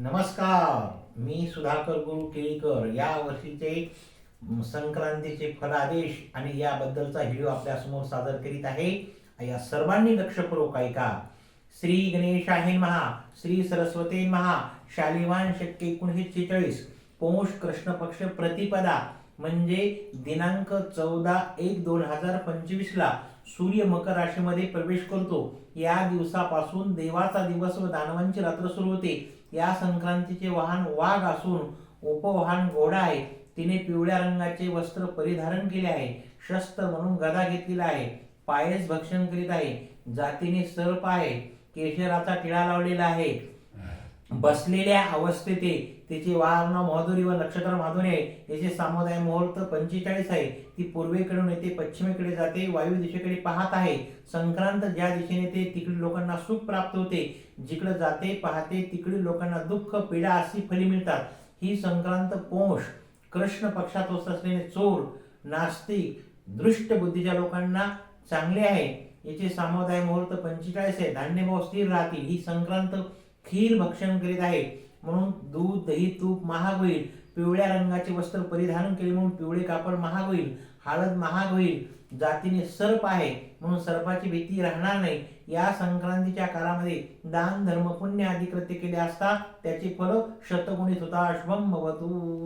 नमस्कार. मी सुधाकर गुरु केळकर या वर्षीचे संक्रांतीचे फलादेश आणि याबद्दलचा व्हिडिओ आपल्यासमोर सादर करीत आहे. या सर्वांनी लक्षपूर्वक ऐका. श्री गणेशाय नमः. श्री सरस्वती नमः. शालिवान शक्य 1946 पौष कृष्ण पक्ष प्रतिपदा म्हणजे दिनांक 14/1/2025 ला सूर्य मकर राशीमध्ये प्रवेश करतो. या दिवसापासून देवाचा दिवस व दानवांची रात्र सुरू होते. या संक्रांतीचे वाहन वाघ असून उपवाहन घोडा आहे. तिने पिवळ्या रंगाचे वस्त्र परिधारण केले आहे. शस्त्र म्हणून गदा घेतलेला आहे. पायस भक्षण करीत आहे. जातीने सर्प आहे. केशराचा टिळा लावलेला आहे. बसलेल्या अवस्थेत तिचे वाहन माधुरी व नक्षत्र माधुरी आहे. तिचे सामुदाय मुहूर्त 45 आहे. ती पूर्वेकडून येते, पश्चिमेकडे जाते, वायू दिशेकडे पाहत आहे. संक्रांत ज्या दिशेने येते तिकडे लोकांना सुख प्राप्त होते. जिकडे जाते पाहते तिकडे लोकांना दुःख पीडा अशी फली मिळतात. ही संक्रांत पौष कृष्ण पक्षात होत असलेले चोर, नास्तिक, दृष्ट बुद्धीच्या लोकांना चांगले आहे. याचे सामुदाय मुहूर्त 45 आहे. धान्यभाव स्थिर राहतील. ही संक्रांत खीर भक्षण करीत आहे म्हणून दूध, दही, तूप महाग होईल. पिवळ्या रंगाचे वस्त्र परिधान केले म्हणून पिवळे कापड महाग होईल. हळद महाग होईल. जातीने सर्प आहे म्हणून सर्पाची भीती राहणार नाही. या संक्रांतीच्या काळामध्ये दान, धर्म, पुण्य आदी कृत्य केले असता त्याचे फल शतगुणित होता. शुभम भवतु.